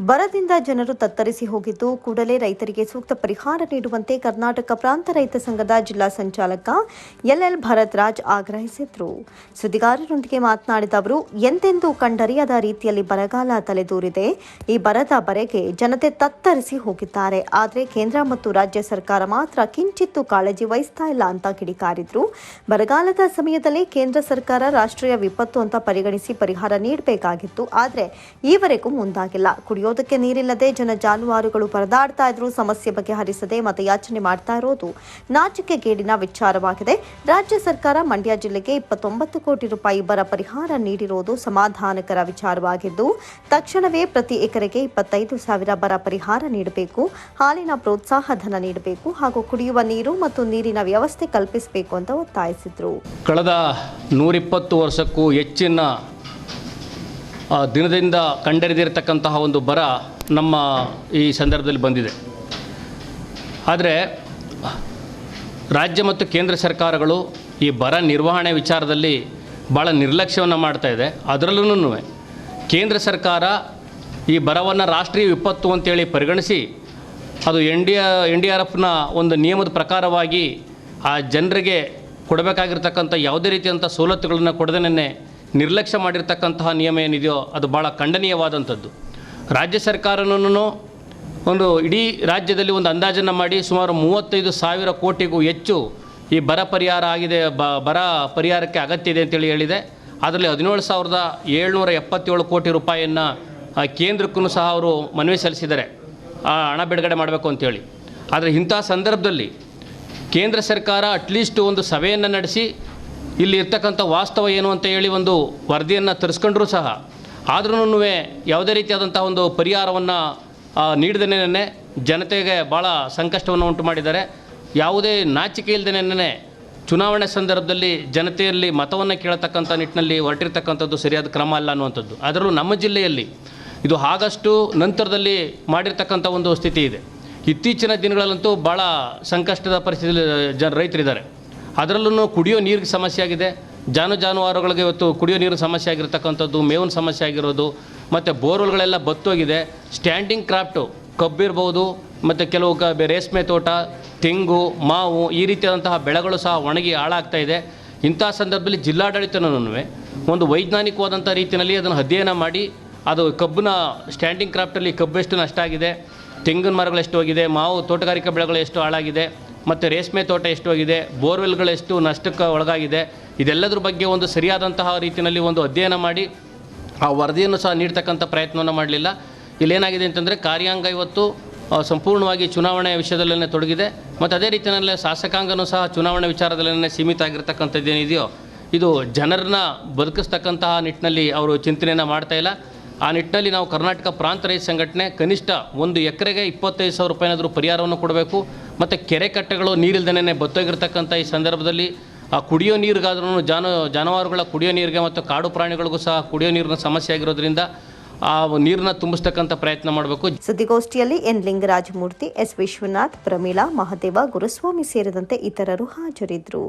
ಬರದಿಂದ ಜನರು ತತ್ತರಿಸಿ ಹೋಗಿದ್ದು ಕೂಡಲೇ ರೈತರಿಗೆ ಸೂಕ್ತ ಪರಿಹಾರ ನೀಡುವಂತೆ ಕರ್ನಾಟಕ ಪ್ರಾಂತ ರೈತ ಸಂಘದ ಜಿಲ್ಲಾ ಸಂಚಾಲಕ ಎಲ್ಎಲ್ ಭರತ್ರಾಜ್ ಆಗ್ರಹಿಸಿದರು. ಸುದ್ದಿಗಾರರೊಂದಿಗೆ ಮಾತನಾಡಿದ ಅವರು, ಎಂದೆಂದೂ ಕಂಡರಿಯದ ರೀತಿಯಲ್ಲಿ ಬರಗಾಲ ತಲೆದೂರಿದೆ. ಈ ಬರದ ಬರೆಗೆ ಜನತೆ ತತ್ತರಿಸಿ ಹೋಗಿದ್ದಾರೆ. ಆದರೆ ಕೇಂದ್ರ ಮತ್ತು ರಾಜ್ಯ ಸರ್ಕಾರ ಮಾತ್ರ ಕಿಂಚಿತ್ತೂ ಕಾಳಜಿ ವಹಿಸ್ತಾ ಇಲ್ಲ ಅಂತ ಕಿಡಿಕಾರಿದ್ರು. ಬರಗಾಲದ ಸಮಯದಲ್ಲಿ ಕೇಂದ್ರ ಸರ್ಕಾರ ರಾಷ್ಟ್ರೀಯ ವಿಪತ್ತು ಅಂತ ಪರಿಗಣಿಸಿ ಪರಿಹಾರ ನೀಡಬೇಕಾಗಿತ್ತು. ಆದರೆ ಈವರೆಗೂ ಮುಂದಾಗಿಲ್ಲ. ಕುಡಿಯೋದಕ್ಕೆ ನೀರಿಲ್ಲದೆ ಜನ ಜಾನುವಾರುಗಳು ಪರದಾಡ್ತಾ ಇದ್ರು. ಸಮಸ್ಯೆ ಬಗೆಹರಿಸದೆ ಮತಯಾಚನೆ ಮಾಡ್ತಾ ಇರೋದು ನಾಚಿಕೆಗೇಡಿನ ವಿಚಾರವಾಗಿದೆ. ರಾಜ್ಯ ಸರ್ಕಾರ ಮಂಡ್ಯ ಜಿಲ್ಲೆಗೆ 29 ಕೋಟಿ ರೂಪಾಯಿ ಬರ ಪರಿಹಾರ ನೀಡಿರುವುದು ಸಮಾಧಾನಕರ ವಿಚಾರವಾಗಿದ್ದು, ತಕ್ಷಣವೇ ಪ್ರತಿ ಎಕರೆಗೆ 25,000 ಬರ ಪರಿಹಾರ ನೀಡಬೇಕು, ಹಾಲಿನ ಪ್ರೋತ್ಸಾಹ ಧನ ನೀಡಬೇಕು ಹಾಗೂ ಕುಡಿಯುವ ನೀರು ಮತ್ತು ನೀರಿನ ವ್ಯವಸ್ಥೆ ಕಲ್ಪಿಸಬೇಕು ಅಂತ ಒತ್ತಾಯಿಸಿದರು. ಕಳೆದ 120 ವರ್ಷಕ್ಕೂ ಹೆಚ್ಚಿನ ದಿನದಿಂದ ಕಂಡರಿದಿರತಕ್ಕಂತಹ ಒಂದು ಬರ ನಮ್ಮ ಈ ಸಂದರ್ಭದಲ್ಲಿ ಬಂದಿದೆ. ಆದರೆ ರಾಜ್ಯ ಮತ್ತು ಕೇಂದ್ರ ಸರ್ಕಾರಗಳು ಈ ಬರ ನಿರ್ವಹಣೆ ವಿಚಾರದಲ್ಲಿ ಭಾಳ ನಿರ್ಲಕ್ಷ್ಯವನ್ನು ಮಾಡ್ತಾ ಇದೆ. ಅದರಲ್ಲೂ ಕೇಂದ್ರ ಸರ್ಕಾರ ಈ ಬರವನ್ನು ರಾಷ್ಟ್ರೀಯ ವಿಪತ್ತು ಅಂತೇಳಿ ಪರಿಗಣಿಸಿ ಅದು NDRFನ ಒಂದು ನಿಯಮದ ಪ್ರಕಾರವಾಗಿ ಆ ಜನರಿಗೆ ಕೊಡಬೇಕಾಗಿರ್ತಕ್ಕಂಥ ಯಾವುದೇ ರೀತಿಯಂಥ ಸವಲತ್ತುಗಳನ್ನು ಕೊಡದೇನೆ ನಿರ್ಲಕ್ಷ್ಯ ಮಾಡಿರ್ತಕ್ಕಂತಹ ನಿಯಮ ಏನಿದೆಯೋ ಅದು ಭಾಳ ಖಂಡನೀಯವಾದಂಥದ್ದು. ರಾಜ್ಯ ಸರ್ಕಾರನೂ ಒಂದು ಇಡೀ ರಾಜ್ಯದಲ್ಲಿ ಒಂದು ಅಂದಾಜನ್ನು ಮಾಡಿ ಸುಮಾರು 35,000 ಕೋಟಿಗೂ ಹೆಚ್ಚು ಈ ಬರ ಪರಿಹಾರ ಆಗಿದೆ, ಬರ ಪರಿಹಾರಕ್ಕೆ ಅಗತ್ಯ ಇದೆ ಅಂತೇಳಿ ಹೇಳಿದೆ. ಅದರಲ್ಲಿ 17,777 ಕೋಟಿ ರೂಪಾಯಿಯನ್ನು ಕೇಂದ್ರಕ್ಕೂ ಸಹ ಅವರು ಮನವಿ ಸಲ್ಲಿಸಿದ್ದಾರೆ, ಆ ಹಣ ಬಿಡುಗಡೆ ಮಾಡಬೇಕು ಅಂತೇಳಿ. ಆದರೆ ಇಂಥ ಸಂದರ್ಭದಲ್ಲಿ ಕೇಂದ್ರ ಸರ್ಕಾರ ಅಟ್ಲೀಸ್ಟ್ ಒಂದು ಸಭೆಯನ್ನು ನಡೆಸಿ ಇಲ್ಲಿ ಇರ್ತಕ್ಕಂಥ ವಾಸ್ತವ ಏನು ಅಂತ ಹೇಳಿ ಒಂದು ವರದಿಯನ್ನು ತರಿಸ್ಕೊಂಡ್ರೂ ಸಹ ಆದ್ರೂ ಯಾವುದೇ ರೀತಿಯಾದಂಥ ಒಂದು ಪರಿಹಾರವನ್ನು ನೀಡದೇನೆ ಜನತೆಗೆ ಭಾಳ ಸಂಕಷ್ಟವನ್ನು ಉಂಟು ಮಾಡಿದ್ದಾರೆ. ಯಾವುದೇ ನಾಚಿಕೆ ಇಲ್ಲದೇನೆ ಚುನಾವಣೆ ಸಂದರ್ಭದಲ್ಲಿ ಜನತೆಯಲ್ಲಿ ಮತವನ್ನು ಕೇಳತಕ್ಕಂಥ ನಿಟ್ಟಿನಲ್ಲಿ ಹೊರಟಿರ್ತಕ್ಕಂಥದ್ದು ಸರಿಯಾದ ಕ್ರಮ ಅಲ್ಲ ಅನ್ನುವಂಥದ್ದು. ಅದರಲ್ಲೂ ನಮ್ಮ ಜಿಲ್ಲೆಯಲ್ಲಿ ಇದು ಆಗಸ್ಟ್ ನಂತರದಲ್ಲಿ ಮಾಡಿರ್ತಕ್ಕಂಥ ಒಂದು ಸ್ಥಿತಿ ಇದೆ. ಇತ್ತೀಚಿನ ದಿನಗಳಲ್ಲಂತೂ ಭಾಳ ಸಂಕಷ್ಟದ ಪರಿಸ್ಥಿತಿಯಲ್ಲಿ ರೈತರಿದ್ದಾರೆ. ಅದರಲ್ಲೂ ಕುಡಿಯೋ ನೀರಿಗೆ ಸಮಸ್ಯೆ ಆಗಿದೆ. ಜಾನುವಾರುಗಳಿಗೆ ಇವತ್ತು ಕುಡಿಯೋ ನೀರಿನ ಸಮಸ್ಯೆ ಆಗಿರ್ತಕ್ಕಂಥದ್ದು, ಮೇವಿನ ಸಮಸ್ಯೆ ಆಗಿರೋದು, ಮತ್ತು ಬೋರ್ವೆಲ್ಗಳೆಲ್ಲ ಬತ್ತೋಗಿದೆ. ಸ್ಟ್ಯಾಂಡಿಂಗ್ ಕ್ರಾಫ್ಟು ಕಬ್ಬಿರ್ಬೋದು, ಮತ್ತು ಕೆಲವು ರೇಷ್ಮೆ ತೋಟ, ತೆಂಗು, ಮಾವು ಈ ರೀತಿಯಾದಂತಹ ಬೆಳೆಗಳು ಸಹ ಒಣಗಿ ಹಾಳಾಗ್ತಾ ಇದೆ. ಇಂಥ ಸಂದರ್ಭದಲ್ಲಿ ಜಿಲ್ಲಾಡಳಿತನೂ ಒಂದು ವೈಜ್ಞಾನಿಕವಾದಂಥ ರೀತಿಯಲ್ಲಿ ಅದನ್ನು ಅಧ್ಯಯನ ಮಾಡಿ ಅದು ಕಬ್ಬಿನ ಸ್ಟ್ಯಾಂಡಿಂಗ್ ಕ್ರಾಫ್ಟಲ್ಲಿ ಕಬ್ಬು ಎಷ್ಟು ನಷ್ಟ ಆಗಿದೆ, ತೆಂಗಿನ ಮರಗಳು ಎಷ್ಟು ಹೋಗಿದೆ, ಮಾವು ತೋಟಗಾರಿಕಾ ಬೆಳೆಗಳು ಎಷ್ಟು ಹಾಳಾಗಿದೆ, ಮತ್ತು ರೇಷ್ಮೆ ತೋಟ ಎಷ್ಟು ಹೋಗಿದೆ, ಬೋರ್ವೆಲ್ಗಳು ಎಷ್ಟು ನಷ್ಟಕ್ಕೆ ಒಳಗಾಗಿದೆ, ಇದೆಲ್ಲದ್ರ ಬಗ್ಗೆ ಒಂದು ಸರಿಯಾದಂತಹ ರೀತಿಯಲ್ಲಿ ಒಂದು ಅಧ್ಯಯನ ಮಾಡಿ ಆ ವರದಿಯನ್ನು ಸಹ ನೀಡ್ತಕ್ಕಂಥ ಪ್ರಯತ್ನವನ್ನು ಮಾಡಲಿಲ್ಲ. ಇಲ್ಲೇನಾಗಿದೆ ಅಂತಂದರೆ ಕಾರ್ಯಾಂಗ ಇವತ್ತು ಸಂಪೂರ್ಣವಾಗಿ ಚುನಾವಣೆ ವಿಷಯದಲ್ಲೇ ತೊಡಗಿದೆ. ಮತ್ತು ಅದೇ ರೀತಿಯಲ್ಲೇ ಶಾಸಕಾಂಗನೂ ಸಹ ಚುನಾವಣೆ ವಿಚಾರದಲ್ಲೇ ಸೀಮಿತ ಆಗಿರ್ತಕ್ಕಂಥದ್ದೇನಿದೆಯೋ ಇದು ಜನರನ್ನ ಬದುಕಿಸ್ತಕ್ಕಂತಹ ನಿಟ್ಟಿನಲ್ಲಿ ಅವರು ಚಿಂತನೆಯನ್ನು ಮಾಡ್ತಾಯಿಲ್ಲ. ಆ ನಿಟ್ಟಿನಲ್ಲಿ ನಾವು ಕರ್ನಾಟಕ ಪ್ರಾಂತ ರೈತ ಸಂಘಟನೆ ಕನಿಷ್ಠ ಒಂದು ಎಕರೆಗೆ 25,000 ರೂಪಾಯಿನಾದರೂ ಪರಿಹಾರವನ್ನು ಕೊಡಬೇಕು. ಮತ್ತು ಕೆರೆ ಕಟ್ಟೆಗಳು ನೀರಿಲ್ದೇನೆ ಬತ್ತೋಗಿರ್ತಕ್ಕಂಥ ಈ ಸಂದರ್ಭದಲ್ಲಿ ಆ ಕುಡಿಯೋ ನೀರಿಗಾದ್ರೂ ಜಾನುವಾರುಗಳ ಕುಡಿಯೋ ನೀರಿಗೆ ಮತ್ತು ಕಾಡು ಪ್ರಾಣಿಗಳಿಗೂ ಸಹ ಕುಡಿಯೋ ನೀರಿನ ಸಮಸ್ಯೆ ಆಗಿರೋದ್ರಿಂದ ಆ ನೀರನ್ನ ತುಂಬಿಸ್ತಕ್ಕಂಥ ಪ್ರಯತ್ನ ಮಾಡಬೇಕು. ಸುದ್ದಿಗೋಷ್ಠಿಯಲ್ಲಿ ಎನ್ ಲಿಂಗರಾಜಮೂರ್ತಿ, ಎಸ್ ವಿಶ್ವನಾಥ್, ಪ್ರಮೀಳಾ, ಮಹದೇವ, ಗುರುಸ್ವಾಮಿ ಸೇರಿದಂತೆ ಇತರರು ಹಾಜರಿದ್ದರು.